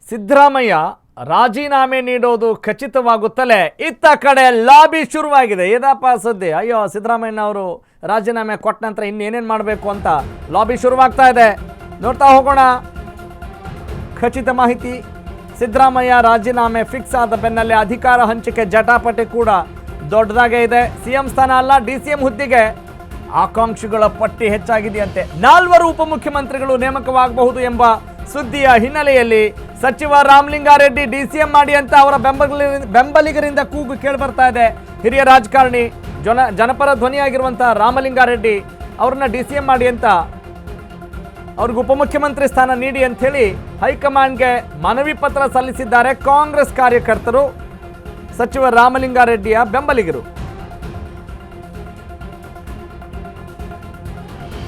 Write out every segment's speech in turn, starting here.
ಸಿದ್ದರಾಮಯ್ಯ ರಾಜೀನಾಮೆ ನೀಡೋದು ಖಚಿತವಾಗುತ್ತಲೇ ಇತ್ತ ಕಡೆ ಲಾಬಿ ಶುರುವಾಗಿದೆ. ಏನಪ್ಪ ಸುದ್ದಿ? ಅಯ್ಯೋ, ಸಿದ್ದರಾಮಯ್ಯನವರು ರಾಜೀನಾಮೆ ಕೊಟ್ಟ ನಂತರ ಇನ್ನೇನೇನು ಮಾಡಬೇಕು ಅಂತ ಲಾಬಿ ಶುರುವಾಗ್ತಾ ಇದೆ. ನೋಡ್ತಾ ಹೋಗೋಣ. ಖಚಿತ ಮಾಹಿತಿ: ಸಿದ್ದರಾಮಯ್ಯ ರಾಜೀನಾಮೆ ಫಿಕ್ಸ್ ಆದ ಬೆನ್ನಲ್ಲೇ ಅಧಿಕಾರ ಹಂಚಿಕೆ ಜಟಾಪಟಿ ಕೂಡ ದೊಡ್ಡದಾಗೇ ಇದೆ. ಸಿಎಂ ಸ್ಥಾನ ಅಲ್ಲ, ಡಿಸಿಎಂ ಹುದ್ದೆಗೆ ಆಕಾಂಕ್ಷಿಗಳ ಪಟ್ಟಿ ಹೆಚ್ಚಾಗಿದೆಯಂತೆ. 4 ಉಪಮುಖ್ಯಮಂತ್ರಿಗಳು ನೇಮಕವಾಗಬಹುದು ಎಂಬ ಸುದ್ದಿಯ ಹಿನ್ನೆಲೆಯಲ್ಲಿ ಸಚಿವ ರಾಮಲಿಂಗಾರೆಡ್ಡಿ ಡಿಸಿಎಂ ಮಾಡಿ ಅಂತ ಅವರ ಬೆಂಬಲಿಗರಿಂದ ಕೂಗು ಕೇಳಿ ಬರ್ತಾ ಇದೆ. ಹಿರಿಯ ರಾಜಕಾರಣಿ, ಜನಪರ ಧ್ವನಿಯಾಗಿರುವಂತಹ ರಾಮಲಿಂಗಾರೆಡ್ಡಿ ಅವ್ರನ್ನ ಡಿಸಿಎಂ ಮಾಡಿ ಅಂತ, ಅವ್ರಿಗೆ ಉಪಮುಖ್ಯಮಂತ್ರಿ ಸ್ಥಾನ ನೀಡಿ ಅಂತ ಹೇಳಿ ಹೈಕಮಾಂಡ್ಗೆ ಮನವಿ ಪತ್ರ ಸಲ್ಲಿಸಿದ್ದಾರೆ ಕಾಂಗ್ರೆಸ್ ಕಾರ್ಯಕರ್ತರು, ಸಚಿವ ರಾಮಲಿಂಗಾರೆಡ್ಡಿಯ ಬೆಂಬಲಿಗರು.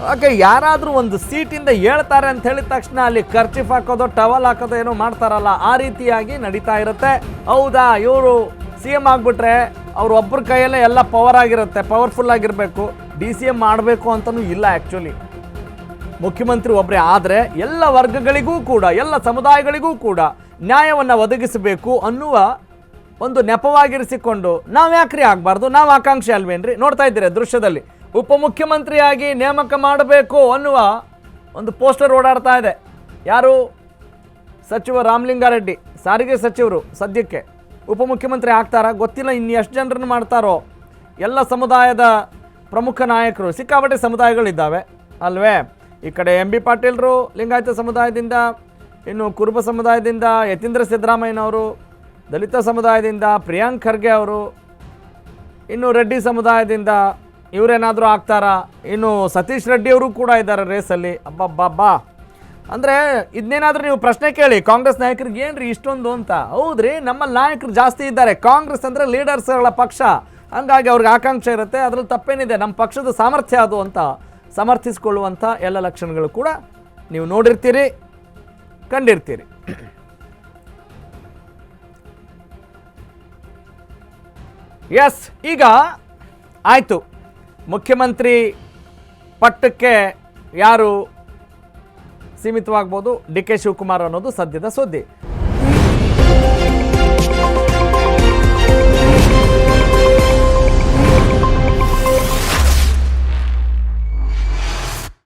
ಹಾಗೆ ಯಾರಾದರೂ ಒಂದು ಸೀಟಿಂದ ಹೇಳ್ತಾರೆ ಅಂತ ಹೇಳಿದ ತಕ್ಷಣ ಅಲ್ಲಿ ಕರ್ಚಿಫ್ ಹಾಕೋದು, ಟವಲ್ ಹಾಕೋದು ಏನೋ ಮಾಡ್ತಾರಲ್ಲ, ಆ ರೀತಿಯಾಗಿ ನಡೀತಾ ಇರುತ್ತೆ. ಹೌದಾ, ಇವರು ಸಿ ಎಂ ಆಗಿಬಿಟ್ರೆ ಅವ್ರ ಒಬ್ಬರ ಕೈಯಲ್ಲೇ ಎಲ್ಲ ಪವರ್ ಆಗಿರುತ್ತೆ, ಪವರ್ಫುಲ್ ಆಗಿರಬೇಕು, ಡಿ ಸಿ ಎಂ ಮಾಡಬೇಕು ಅಂತಲೂ ಇಲ್ಲ. ಆ್ಯಕ್ಚುಲಿ ಮುಖ್ಯಮಂತ್ರಿ ಒಬ್ಬರೇ ಆದರೆ ಎಲ್ಲ ವರ್ಗಗಳಿಗೂ ಕೂಡ, ಎಲ್ಲ ಸಮುದಾಯಗಳಿಗೂ ಕೂಡ ನ್ಯಾಯವನ್ನು ಒದಗಿಸಬೇಕು ಅನ್ನುವ ಒಂದು ನೆಪವಾಗಿರಿಸಿಕೊಂಡು ನಾವು ಯಾಕ್ರಿ ಆಗಬಾರ್ದು, ನಾವು ಆಕಾಂಕ್ಷೆ ಅಲ್ವೇನ್ರಿ? ನೋಡ್ತಾ ಇದ್ದೀರಿ ದೃಶ್ಯದಲ್ಲಿ ಉಪಮುಖ್ಯಮಂತ್ರಿಯಾಗಿ ನೇಮಕ ಮಾಡಬೇಕು ಅನ್ನುವ ಒಂದು ಪೋಸ್ಟರ್ ಓಡಾಡ್ತಾ ಇದೆ. ಯಾರು? ಸಚಿವ ರಾಮಲಿಂಗಾರೆಡ್ಡಿ, ಸಾರಿಗೆ ಸಚಿವರು. ಸದ್ಯಕ್ಕೆ ಉಪಮುಖ್ಯಮಂತ್ರಿ ಆಗ್ತಾರಾ ಗೊತ್ತಿಲ್ಲ, ಇನ್ನು ಎಷ್ಟು ಜನರನ್ನು ಮಾಡ್ತಾರೋ. ಎಲ್ಲ ಸಮುದಾಯದ ಪ್ರಮುಖ ನಾಯಕರು, ಸಿಕ್ಕಾಪಟ್ಟೆ ಸಮುದಾಯಗಳಿದ್ದಾವೆ ಅಲ್ವೇ? ಈ ಕಡೆ ಎಂ ಬಿ ಪಾಟೀಲ್ರು ಲಿಂಗಾಯತ ಸಮುದಾಯದಿಂದ, ಇನ್ನು ಕುರುಬ ಸಮುದಾಯದಿಂದ ಯತೀಂದ್ರ ಸಿದ್ದರಾಮಯ್ಯನವರು, ದಲಿತ ಸಮುದಾಯದಿಂದ ಪ್ರಿಯಾಂಕ್ ಖರ್ಗೆ ಅವರು, ಇನ್ನು ರೆಡ್ಡಿ ಸಮುದಾಯದಿಂದ ಇವರೇನಾದರೂ ಆಗ್ತಾರಾ? ಇನ್ನು ಸತೀಶ್ ರೆಡ್ಡಿ ಅವರು ಕೂಡ ಇದ್ದಾರೆ ರೇಸಲ್ಲಿ. ಅಬ್ಬಬ್ಬಾ, ಅಂದರೆ ಇದನ್ನೇನಾದರೂ ನೀವು ಪ್ರಶ್ನೆ ಕೇಳಿ ಕಾಂಗ್ರೆಸ್ ನಾಯಕರಿಗೆ, ಏನ್ರಿ ಇಷ್ಟೊಂದು ಅಂತ. ಹೌದ್ರಿ, ನಮ್ಮಲ್ಲಿ ನಾಯಕರು ಜಾಸ್ತಿ ಇದ್ದಾರೆ. ಕಾಂಗ್ರೆಸ್ ಅಂದರೆ ಲೀಡರ್ಸ್ಗಳ ಪಕ್ಷ, ಹಂಗಾಗಿ ಅವ್ರಿಗೆ ಆಕಾಂಕ್ಷೆ ಇರುತ್ತೆ, ಅದರಲ್ಲಿ ತಪ್ಪೇನಿದೆ, ನಮ್ಮ ಪಕ್ಷದ ಸಾಮರ್ಥ್ಯ ಅದು ಅಂತ ಸಮರ್ಥಿಸಿಕೊಳ್ಳುವಂಥ ಎಲ್ಲ ಲಕ್ಷಣಗಳು ಕೂಡ ನೀವು ನೋಡಿರ್ತೀರಿ, ಕಂಡಿರ್ತೀರಿ. ಎಸ್, ಈಗ ಆಯಿತು, ಮುಖ್ಯಮಂತ್ರಿ ಪಟ್ಟಕ್ಕೆ ಯಾರು ಸೀಮಿತವಾಗ್ಬೋದು? ಡಿ ಕೆ ಶಿವಕುಮಾರ್ ಅನ್ನೋದು ಸದ್ಯದ ಸುದ್ದಿ.